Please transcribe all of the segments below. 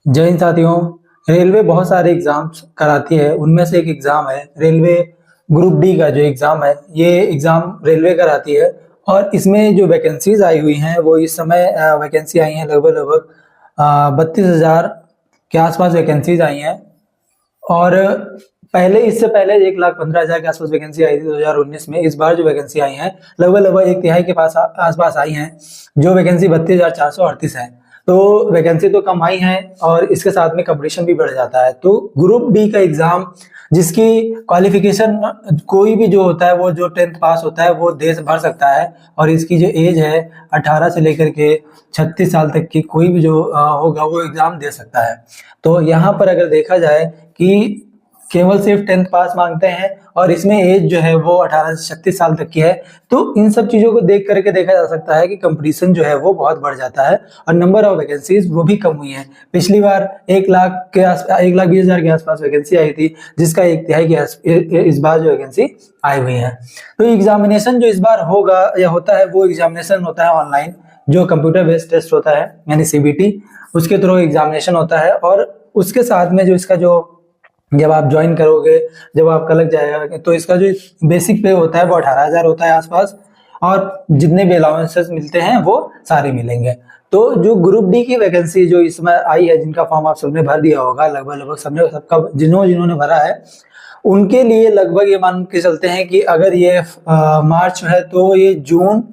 जय हिंद साथियों। रेलवे बहुत सारे एग्जाम्स कराती है, उनमें से एक एग्जाम है रेलवे ग्रुप डी का। जो एग्जाम है ये एग्जाम रेलवे कराती है और इसमें जो वैकेंसीज आई हुई हैं वो इस समय वैकेंसी आई हैं लगभग लगभग 32,000 के आसपास वैकेंसीज आई हैं। और पहले इससे पहले 1,15,000 के आसपास वैकेंसी आई थी 2019 में। इस बार जो वैकेंसी आई है लगभग लगभग एक तिहाई के पास आसपास आई हैं, जो वैकेंसी 32,438 है। तो वैकेंसी तो कम आई है और इसके साथ में कंपटीशन भी बढ़ जाता है। तो ग्रुप डी का एग्जाम जिसकी क्वालिफिकेशन कोई भी जो होता है वो जो 10th पास होता है वो दे भर सकता है। और इसकी जो एज है 18 से लेकर के 36 साल तक की कोई भी जो होगा वो एग्जाम दे सकता है। तो यहाँ पर अगर देखा जाए कि केवल सिर्फ 10th पास मांगते हैं और इसमें एज जो है वो 18 से 36 साल तक की है। तो इन सब चीजों को देख करके देखा जा सकता है कि कंपटीशन जो है वो बहुत बढ़ जाता है और नंबर ऑफ वैकेंसीज वो भी कम हुई हैं। पिछली बार 1,00,000 के आस 1,20,000 के आसपास वैकेंसी आई थी, जिसका एक तिहाई के इस बार जो वैकेंसी आई हुई है। तो एग्जामिनेशन जो इस बार होगा या होता है वो एग्जामिनेशन होता है ऑनलाइन, जो कंप्यूटर बेस्ड टेस्ट होता है यानी सीबीटी, उसके थ्रू एग्जामिनेशन होता है। और उसके साथ में जो इसका जो जब आप ज्वाइन करोगे, जब आपका लग जाएगा, तो इसका जो बेसिक पे होता है वो 18,000 होता है आसपास, और जितने भी अलाउंसेस मिलते हैं वो सारे मिलेंगे। तो जो ग्रुप डी की वैकेंसी जो इसमें आई है, जिनका फॉर्म आप सबने भर दिया होगा, लगभग लगभग सबने सबका जिन्होंने भरा है उनके लिए लगभग ये मान के चलते हैं कि अगर ये मार्च है तो ये जून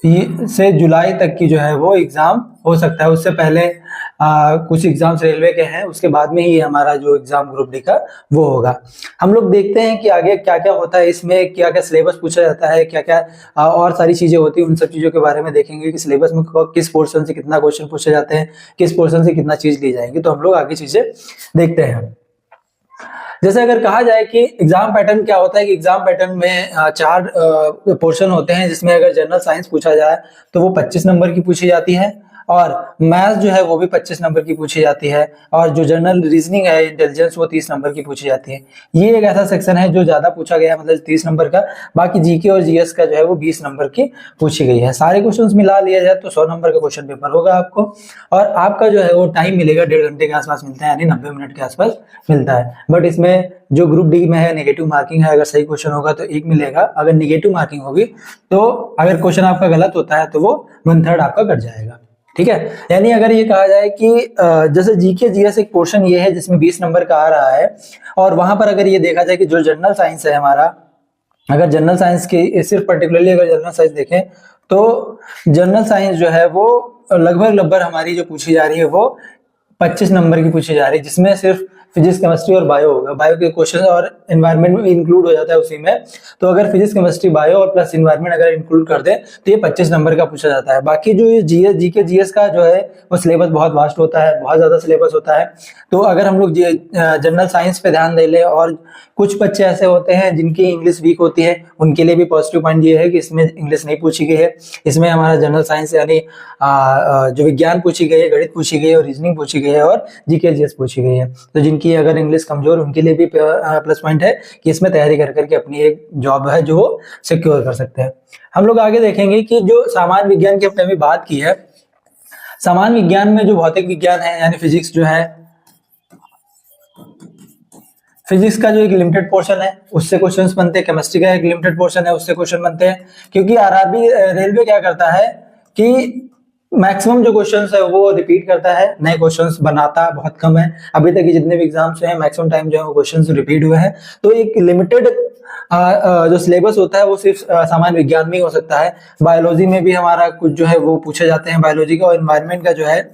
से जुलाई तक की जो है वो एग्जाम हो सकता है। उससे पहले कुछ एग्जाम्स रेलवे के हैं, उसके बाद में ही हमारा जो एग्जाम ग्रुप डी का वो होगा। हम लोग देखते हैं कि आगे क्या क्या होता है, इसमें क्या क्या सिलेबस पूछा जाता है, क्या क्या और सारी चीजें होती है। उन सब चीजों के बारे में देखेंगे कि सिलेबस में किस पोर्शन से कितना क्वेश्चन पूछे जाते हैं, किस पोर्शन से कितना चीज ली जाएगी। तो हम लोग आगे चीजें देखते हैं। जैसे अगर कहा जाए कि एग्जाम पैटर्न क्या होता है, कि एग्जाम पैटर्न में 4 पोर्शन होते हैं, जिसमें अगर जनरल साइंस पूछा जाए तो वो 25 नंबर की पूछी जाती है, और मैथ्स जो है वो भी 25 नंबर की पूछी जाती है, और जो जनरल रीजनिंग है, इंटेलिजेंस, वो 30 नंबर की पूछी जाती है। ये एक ऐसा सेक्शन है जो ज्यादा पूछा गया है, मतलब 30 नंबर का। बाकी जीके और जीएस का जो है वो 20 नंबर की पूछी गई है। सारे क्वेश्चन मिला लिया जाए तो 100 नंबर का क्वेश्चन पेपर होगा आपको, और आपका जो है वो टाइम मिलेगा 1.5 घंटे के आसपास मिलता है, यानी 90 मिनट के आसपास मिलता है। बट इसमें जो ग्रुप डी में है नेगेटिव मार्किंग है, अगर सही क्वेश्चन होगा तो 1 मिलेगा, अगर नेगेटिव मार्किंग होगी तो अगर क्वेश्चन आपका गलत होता है तो वो 1/3 आपका कट जाएगा। ठीक है, यानी अगर ये कहा जाए कि जैसे जीके जीएस एक पोर्शन ये है जिसमें 20 नंबर का आ रहा है, और वहां पर अगर ये देखा जाए कि जो जनरल साइंस है हमारा, अगर जनरल साइंस की सिर्फ पर्टिकुलरली अगर जनरल साइंस देखें तो जनरल साइंस जो है वो लगभग लगभग हमारी जो पूछी जा रही है वो 25 नंबर की पूछी जा रही है, जिसमें सिर्फ फिजिक्स केमिस्ट्री और बायो होगा। बायो के क्वेश्चन और एनवायरनमेंट में इंक्लूड हो जाता है उसी में। तो अगर फिजिक्स केमिस्ट्री बायो और प्लस एनवायरनमेंट अगर इंक्लूड कर दे तो ये 25 नंबर का पूछा जाता है। बाकी जो ये जीएस जीके जीएस का जो है वो सिलेबस बहुत वास्ट होता है, बहुत ज्यादा सिलेबस होता है। तो अगर हम लोग जनरल साइंस पे ध्यान दे ले, और कुछ बच्चे ऐसे होते हैं जिनकी इंग्लिश वीक होती है, उनके लिए भी पॉजिटिव पॉइंट ये है कि इसमें इंग्लिश नहीं पूछी गई है। इसमें हमारा जनरल साइंस यानी जो विज्ञान पूछी गई है, गणित पूछी गई है, और रीजनिंग पूछी गई है, और जीके जीएस पूछी गई है। तो जिनकी अगर इंग्लिश कमजोर, उनके लिए भी प्लस पॉइंट है कि इसमें तैयारी कर करके अपनी एक जॉब है जो सिक्योर कर सकते हैं। हम लोग आगे देखेंगे कि जो सामान्य विज्ञान की हमने अभी बात की है, सामान्य विज्ञान में जो भौतिक विज्ञान है यानी फिजिक्स जो है, फिजिक्स का जो एक लिमिटेड पोर्शन है उससे क्वेश्चंस बनते हैं, केमिस्ट्री का एक लिमिटेड पोर्शन है उससे क्वेश्चन बनते हैं। क्योंकि आरआरबी रेलवे क्या करता है कि मैक्सिमम जो क्वेश्चंस है वो रिपीट करता है, नए क्वेश्चंस बनाता बहुत कम है। अभी तक के जितने भी एग्जाम्स हैं मैक्सिमम टाइम जो है वो क्वेश्चंस रिपीट हुए हैं। तो एक लिमिटेड जो सिलेबस होता है वो सिर्फ सामान्य विज्ञान में ही हो सकता है। बायोलॉजी में भी हमारा कुछ जो है वो पूछे जाते हैं बायोलॉजी का, और एनवायरनमेंट का जो है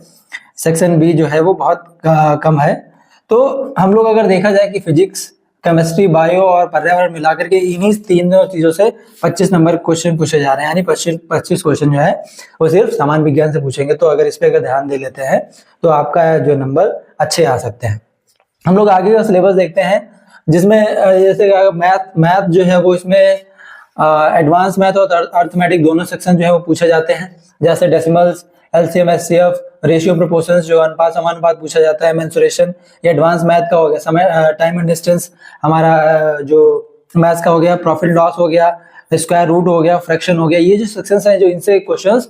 सेक्शन बी जो है वो बहुत कम है। तो हम लोग अगर देखा जाए कि फिजिक्स, केमिस्ट्री, बायो और पर्यावरण मिलाकर के इन्हीं 3 चीजों से 25 नंबर क्वेश्चन पूछे जा रहे हैं, यानी 25 क्वेश्चन जो है वो सिर्फ सामान्य विज्ञान से पूछेंगे। तो अगर इस पे अगर ध्यान दे लेते हैं तो आपका जो नंबर अच्छे आ सकते हैं। हम लोग आगे का सिलेबस देखते हैं, जिसमें जैसे मैथ जो है वो इसमें एडवांस मैथ और अर्थमेटिक दोनों सेक्शन जो है वो पूछे जाते हैं। जैसे decimals, LCM, HCF, ratio, proportions, जो अनुपात समानुपात पूछा जाता है, मेंसुरेशन, ये एडवांस मैथ का हो गया। समय, टाइम एंड डिस्टेंस हमारा जो मैथ्स का हो गया, प्रॉफिट लॉस हो गया, स्क्वायर रूट हो गया, फ्रैक्शन हो गया। ये जो सेक्शंस हैं जो इनसे क्वेश्चंस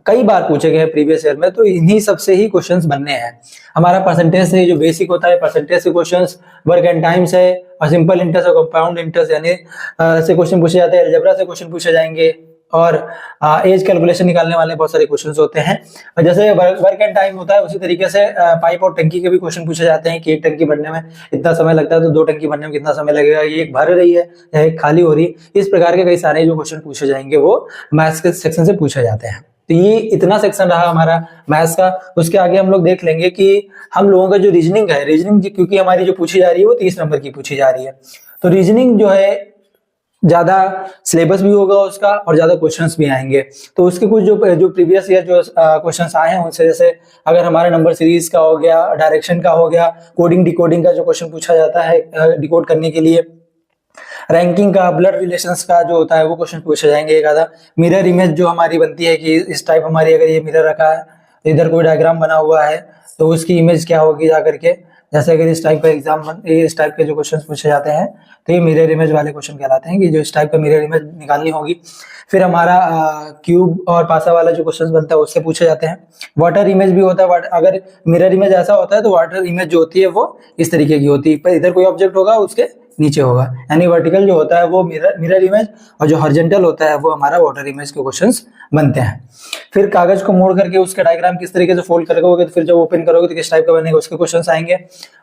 कई बार पूछे गए हैं प्रीवियस ईयर में, तो इन्हीं सबसे ही क्वेश्चंस बनने हैं। हमारा परसेंटेज से जो बेसिक होता है, परसेंटेज से क्वेश्चंस, वर्क एंड टाइम से, और सिंपल इंटरेस्ट और कंपाउंड इंटरेस्ट यानी से क्वेश्चन पूछे जाते हैं, अलजेब्रा से क्वेश्चन पूछे जाएंगे, और एज कैलकुलेशन निकालने वाले बहुत सारे क्वेश्चंस होते हैं। और जैसे वर्क एंड टाइम होता है, उसी तरीके से पाइप और टंकी के भी क्वेश्चन पूछे जाते हैं कि एक टंकी भरने में इतना समय लगता है, तो दो टंकी भरने में कितना समय लगेगा, ये एक भर रही है या एक खाली हो रही है। इस प्रकार के कई सारे जो क्वेश्चन पूछे जाएंगे वो मैथ्स के सेक्शन से पूछे जाते हैं। तो ये इतना सेक्शन रहा हमारा मैथ्स का। उसके आगे हम लोग देख लेंगे कि हम लोगों का जो रीजनिंग है, रीजनिंग क्योंकि हमारी जो पूछी जा रही है वो 30 नंबर की पूछी जा रही है, तो रीजनिंग जो है ज्यादा सिलेबस भी होगा उसका और ज्यादा क्वेश्चंस भी आएंगे। तो उसके कुछ जो प्रीवियस ईयर जो क्वेश्चंस आए हैं उनसे, जैसे अगर हमारा नंबर सीरीज का हो गया, डायरेक्शन का हो गया, कोडिंग डिकोडिंग का जो क्वेश्चन पूछा जाता है डिकोड करने के लिए, रैंकिंग का, ब्लड रिलेशंस का जो होता है वो क्वेश्चन पूछे जाएंगे। एक आधा मिरर इमेज जो हमारी बनती है कि इस टाइप हमारी अगर ये मिरर रखा है, इधर कोई डायग्राम बना हुआ है तो उसकी इमेज क्या होगी जा करके, जैसे अगर इस टाइप का इस टाइप के जो क्वेश्चंस पूछे जाते हैं तो ये मिरर इमेज वाले क्वेश्चन कहलाते हैं कि जो इस टाइप का मिरर इमेज निकालनी होगी। फिर हमारा क्यूब और पासा वाला जो क्वेश्चंस बनता है उससे पूछे जाते हैं। वाटर इमेज भी होता है, अगर मिरर इमेज ऐसा होता है तो वाटर इमेज जो होती है वो इस तरीके की होती है, पर इधर कोई ऑब्जेक्ट होगा उसके नीचे होगा, यानी वर्टिकल जो होता है वो मिरर इमेज, और जो हॉरिजॉन्टल होता है वो हमारा वाटर इमेज के क्वेश्चंस बनते हैं। फिर कागज को मोड़ करके उसका डायग्राम किस तरीके से फोल्ड करोगे, तो फिर जब ओपन करोगे तो किस टाइप का बनेगा उसके क्वेश्चंस आएंगे।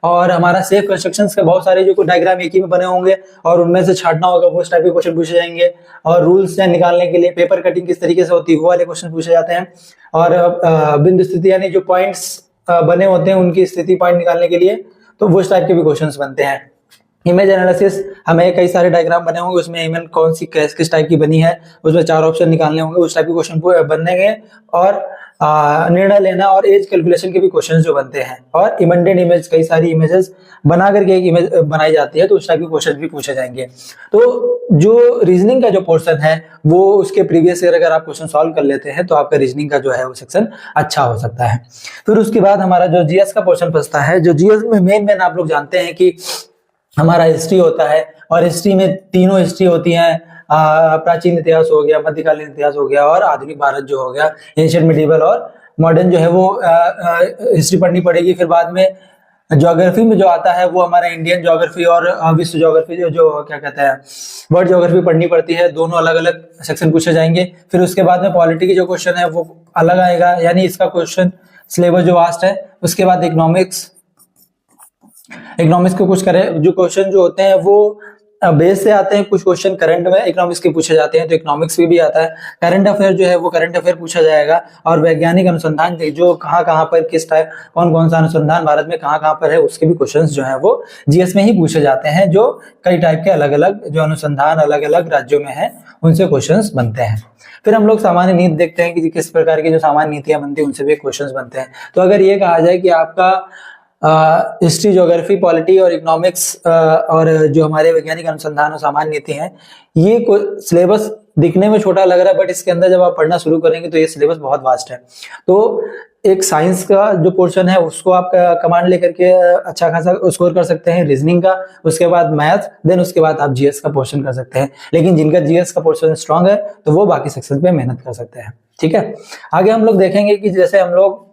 और हमारा सेफ कंस्ट्रक्शंस के बहुत सारे जो डायग्राम एक ही में बने होंगे और उनमें से छांटना होगा, वो इस टाइप के क्वेश्चन पूछे जाएंगे। और रूल्स निकालने के लिए पेपर कटिंग किस तरीके से होती है वो वाले क्वेश्चन पूछे जाते हैं। और बिंदु स्थिति यानी जो पॉइंट्स बने होते हैं उनकी स्थिति पॉइंट निकालने के लिए, तो वो इस टाइप के भी क्वेश्चंस बनते हैं। इमेज एनालिसिस, हमें कई सारे डायग्राम बने होंगे, उसमें इमेज कौन सी किस टाइप की बनी है, उसमें 4 ऑप्शन निकालने होंगे, उस टाइप के क्वेश्चन बनेंगे। और निर्णय लेना और एज कैलकुलेशन के भी क्वेश्चन जो बनते हैं। और इमेंडेड इमेज, कई सारी इमेजेस बना करके एक इमेज बनाई जाती है, तो उस टाइप के क्वेश्चन भी पूछे जाएंगे। तो जो रीजनिंग का जो पोर्शन है वो उसके प्रीवियस ईयर अगर आप क्वेश्चन सॉल्व कर लेते हैं तो आपका रीजनिंग का जो है वो सेक्शन अच्छा हो सकता है। फिर उसके बाद हमारा जो जीएस का पोर्शन बचता है, जो जीएस में मेन आप लोग जानते हैं कि हमारा हिस्ट्री होता है, और हिस्ट्री में तीनों हिस्ट्री होती हैं, प्राचीन इतिहास हो गया, मध्यकालीन इतिहास हो गया, और आधुनिक भारत जो हो गया, एंशिएंट मिडिवल और मॉडर्न जो है वो हिस्ट्री पढ़नी पड़ेगी। फिर बाद में ज्योग्राफी में जो आता है वो हमारा इंडियन ज्योग्राफी और विश्व ज्योग्राफी जो क्या कहते हैं वर्ल्ड ज्योग्राफी पढ़नी पड़ती है, दोनों अलग अलग सेक्शन पूछे जाएंगे। फिर उसके बाद में पॉलिटी की जो क्वेश्चन है वो अलग आएगा, यानी इसका क्वेश्चन सिलेबस जो वास्ट है। उसके बाद इकोनॉमिक्स के कुछ जो क्वेश्चन जो होते हैं वो बेस से आते हैं, कुछ क्वेश्चन करंट में इकोनॉमिक्स के पूछे जाते हैं, तो इकोनॉमिक्स भी आता है। करंट अफेयर जो है वो करंट अफेयर पूछा जाएगा, और वैज्ञानिक अनुसंधान जो कहाँ पर किस टाइप कौन सा अनुसंधान भारत में कहाँ पर है उसके भी क्वेश्चंस जो है वो जीएस में ही पूछे जाते हैं। जो कई टाइप के अलग अलग जो अनुसंधान अलग अलग राज्यों में है उनसे क्वेश्चंस बनते हैं। फिर हम लोग सामान्य नीति देखते हैं कि किस प्रकार की जो सामान्य नीतियां बनती है उनसे भी क्वेश्चंस बनते हैं। तो अगर ये कहा जाए कि आपका हिस्ट्री, ज्योग्राफी, पॉलिटी और इकोनॉमिक्स और जो हमारे वैज्ञानिक अनुसंधान और सामान्य नीति हैं, ये सिलेबस दिखने में छोटा लग रहा है, बट इसके अंदर जब आप पढ़ना शुरू करेंगे तो ये सिलेबस बहुत वास्ट है। तो एक साइंस का जो पोर्शन है उसको आप कमांड लेकर के अच्छा खासा स्कोर कर सकते हैं, रीजनिंग का, उसके बाद मैथ, देन उसके बाद आप जीएस का पोर्शन कर सकते हैं। लेकिन जिनका जीएस का पोर्शन स्ट्रांग है तो वो बाकी सेक्शन पे मेहनत कर सकते हैं। ठीक है, आगे हम लोग देखेंगे कि जैसे हम लोग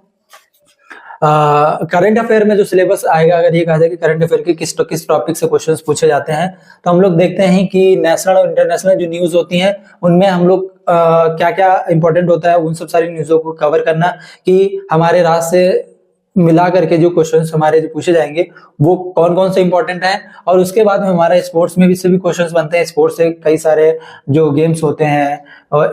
करंट अफेयर में जो सिलेबस आएगा, अगर ये कहा जाए कि करंट अफेयर के किस टॉपिक से क्वेश्चंस पूछे जाते हैं, तो हम लोग देखते हैं कि नेशनल और इंटरनेशनल जो न्यूज होती हैं उनमें हम लोग क्या क्या इंपॉर्टेंट होता है उन सब सारी न्यूज़ों को कवर करना, कि हमारे राज्य से मिला करके जो क्वेश्चंस हमारे जो पूछे जाएंगे वो कौन कौन से इंपॉर्टेंट हैं। और उसके बाद में हमारा स्पोर्ट्स में भी से भी क्वेश्चंस बनते हैं, स्पोर्ट्स से कई सारे जो गेम्स होते हैं और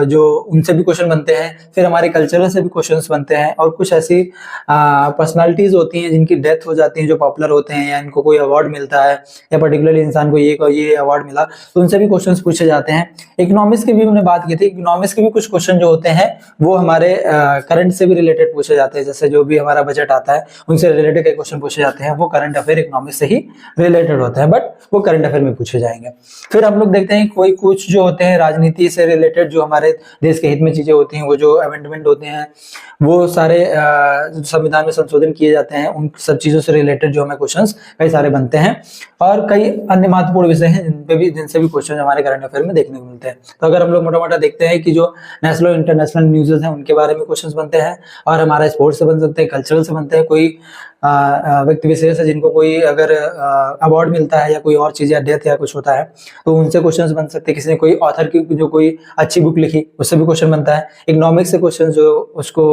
जो उनसे भी क्वेश्चन बनते हैं। फिर हमारे कल्चरल से भी क्वेश्चंस बनते हैं, और कुछ ऐसी पर्सनालिटीज होती हैं जिनकी डेथ हो जाती है, जो पॉपुलर होते हैं या इनको कोई अवार्ड मिलता है या पर्टिकुलरली इंसान को ये अवार्ड मिला, तो उनसे भी क्वेश्चन पूछे जाते हैं। इकोनॉमिक्स की भी हमने बात की थी, इकोनॉमिक्स के भी कुछ क्वेश्चन जो होते हैं वो हमारे करंट से भी रिलेटेड पूछे जाते हैं, जैसे जो भी हमारा बजट आता है उनसे रिलेटेड कई क्वेश्चन पूछे जाते हैं, वो करंट अफेयर इकोनॉमिक्स से ही रिलेटेड होते हैं, बट वो करंट अफेयर में पूछे जाएंगे। फिर हम लोग देखते हैं कोई कुछ जो होते हैं राजनीति से रिलेटेड जो हमारे देश के हित में चीजें होती हैं, वो जो अमेंडमेंट होते हैं, वो सारे संविधान में संशोधन किए जाते हैं, उन सब चीजों से रिलेटेड जो हमें क्वेश्चंस कई सारे बनते हैं। और कई अन्य महत्वपूर्ण विषय हैं जिनसे भी क्वेश्चन हमारे करंट अफेयर में देखने को मिलते हैं। तो अगर हम लोग मोटा मोटा देखते हैं कि जो नेशनल और इंटरनेशनल न्यूज़ हैं उनके बारे में क्वेश्चंस बनते हैं, और हमारा स्पोर्ट्स से बन सकते हैं, कल्चरल से बनते हैं, कोई व्यक्ति विशेष है जिनको कोई अगर अवार्ड मिलता है या कोई और चीज या डेथ या कुछ होता है तो उनसे क्वेश्चंस बन सकते हैं। किसी ने कोई ऑथर की जो कोई अच्छी बुक लिखी उससे भी क्वेश्चन बनता है। इकोनॉमिक्स से क्वेश्चन जो उसको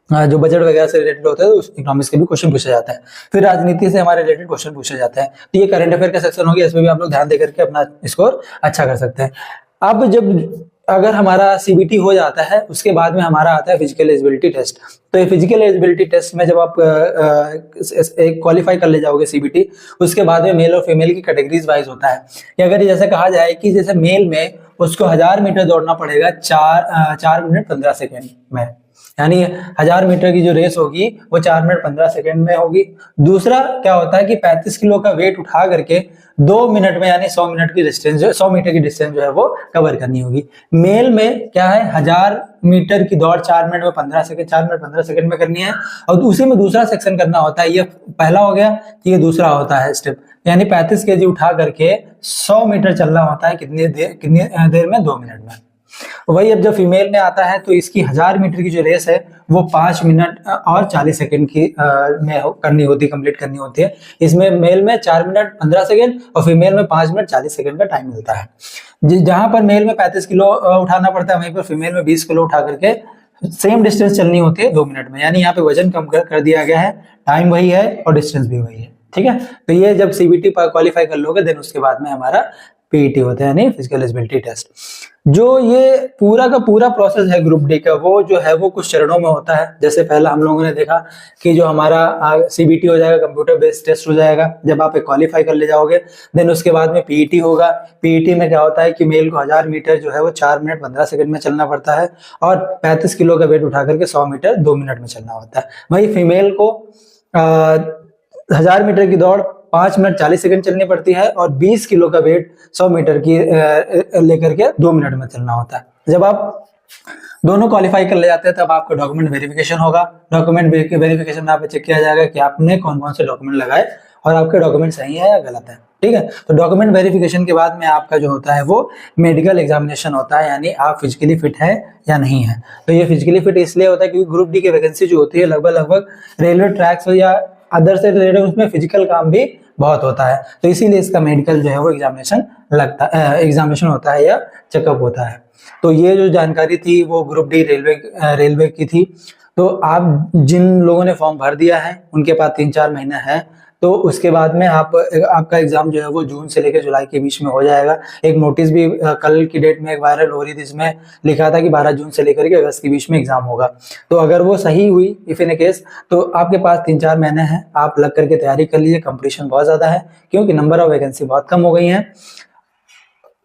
जो बजट वगैरह से रिलेटेड होता है तो इकोनॉमिक्स के भी क्वेश्चन पूछे जाते हैं। फिर राजनीति से हमारे रिलेटेड क्वेश्चन पूछे जाते हैं। तो ये करंट अफेयर का सेक्शन हो गया, इसमें भी आप लोग ध्यान देकर के अपना स्कोर अच्छा कर सकते हैं। अब जब अगर हमारा सीबीटी हो जाता है उसके बाद में हमारा आता है फिजिकल एलिजिबिलिटी टेस्ट। तो ये फिजिकल एलिजिबिलिटी टेस्ट में जब आप क्वालिफाई कर ले जाओगे सीबीटी, उसके बाद में मेल और फीमेल की कैटेगरीज वाइज होता है कि अगर जैसे कहा जाए कि जैसे मेल में उसको 1000 मीटर दौड़ना पड़ेगा 4 मिनट 15 सेकेंड में, यानी 1000 मीटर की जो रेस होगी वो 4 मिनट 15 सेकेंड में होगी। दूसरा क्या होता है कि 35 किलो का वेट उठा करके 2 मिनट में यानी 100 मिनट की डिस्टेंस, 100 मीटर की डिस्टेंस जो है वो कवर करनी होगी। मेल में क्या है, 1000 मीटर की दौड़ 4 मिनट में 15 सेकंड, 4 मिनट 15 सेकंड में करनी है। और उसी में दूसरा सेक्शन करना होता है, ये पहला हो गया, ये दूसरा होता है स्टेप, यानी 35 केजी उठा करके 100 मीटर चलना होता है कितनी देर में, 2 मिनट में। वही अब जब फीमेल में आता है तो इसकी 1000 मीटर की जो रेस है वो 5 मिनट और 40 सेकंड की में करनी होती, कंप्लीट करनी होती है। इसमें मेल में 4 मिनट 15 सेकंड और फीमेल में 5 मिनट 40 सेकंड का टाइम मिलता है। जहां पर मेल में 35 किलो उठाना पड़ता है वहीं पर फीमेल में 20 किलो उठा करके सेम डिस्टेंस चलनी होती है 2 मिनट में, यानी यहाँ पे वजन कम कर दिया गया है, टाइम वही है और डिस्टेंस भी वही है। ठीक है, तो ये जब सीबीटी क्वालिफाई कर लोगे देन उसके बाद में हमारा पीईटी होता है, यानी फिजिकल एलिजिबिलिटी टेस्ट। जो ये पूरा का पूरा प्रोसेस है ग्रुप डी का, वो जो है वो कुछ चरणों में होता है। जैसे पहला हम लोगों ने देखा कि जो हमारा सीबीटी हो जाएगा, कंप्यूटर बेस्ड टेस्ट हो जाएगा, जब आप क्वालिफाई कर ले जाओगे देन उसके बाद में पीईटी होगा। पीईटी में क्या होता है कि मेल को 1000 मीटर जो है वो 4 मिनट 15 सेकंड में चलना पड़ता है और 35 किलो का वेट उठा करके 100 मीटर 2 मिनट में चलना होता है। वही फीमेल को 1000 मीटर की दौड़ 5 मिनट 40 सेकंड चलनी पड़ती है और 20 किलो का वेट 100 मीटर की लेकर के 2 मिनट में चलना होता है। जब आप दोनों क्वालिफाई कर ले जाते हैं तब आपका डॉक्यूमेंट वेरिफिकेशन होगा। डॉक्यूमेंट वेरिफिकेशन में आप चेक किया जाएगा कि आपने कौन कौन से डॉक्यूमेंट लगाए और आपके डॉक्यूमेंट सही है या गलत है। ठीक है, तो डॉक्यूमेंट वेरिफिकेशन के बाद में आपका जो होता है वो मेडिकल एग्जामिनेशन होता है, यानी आप फिजिकली फिट है या नहीं है। तो ये फिजिकली फिट इसलिए होता है क्योंकि ग्रुप डी की वैकेंसी जो होती है लगभग रेलवे ट्रैक्स या अदर से रिलेटेड उसमें फिजिकल काम भी बहुत होता है, तो इसीलिए इसका मेडिकल जो है वो एग्जामिनेशन होता है या चेकअप होता है। तो ये जो जानकारी थी वो ग्रुप डी रेलवे की थी। तो आप जिन लोगों ने फॉर्म भर दिया है उनके पास 3-4 महीना है, तो उसके बाद में आपका एग्जाम जो है वो जून से लेकर जुलाई के बीच में हो जाएगा। एक नोटिस भी कल की डेट में एक वायरल हो रही थी, जिसमें लिखा था कि 12 जून से लेकर के अगस्त के बीच में एग्जाम होगा। तो अगर वो सही हुई इफ इन ए केस तो आपके पास 3-4 महीने हैं, आप लग करके तैयारी कर लीजिए। कंपटीशन बहुत ज्यादा है क्योंकि नंबर ऑफ वैकेंसी बहुत कम हो गई है।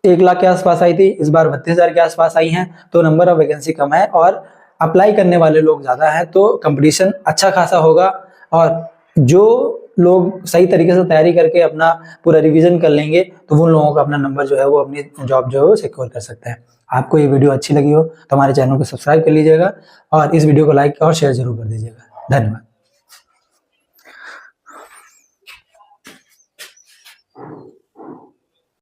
1 लाख के आसपास आई थी, इस बार 32,000 के आसपास आई हैं, तो नंबर ऑफ वैकेंसी कम है और अप्लाई करने वाले लोग ज्यादा है, तो कंपटीशन अच्छा खासा होगा। और जो लोग सही तरीके से तैयारी करके अपना पूरा रिवीजन कर लेंगे तो उन लोगों का अपना नंबर जो है वो अपनी जॉब जो है वो सिक्योर कर सकते हैं। आपको ये वीडियो अच्छी लगी हो तो हमारे चैनल को सब्सक्राइब कर लीजिएगा और इस वीडियो को लाइक और शेयर जरूर कर दीजिएगा। धन्यवाद।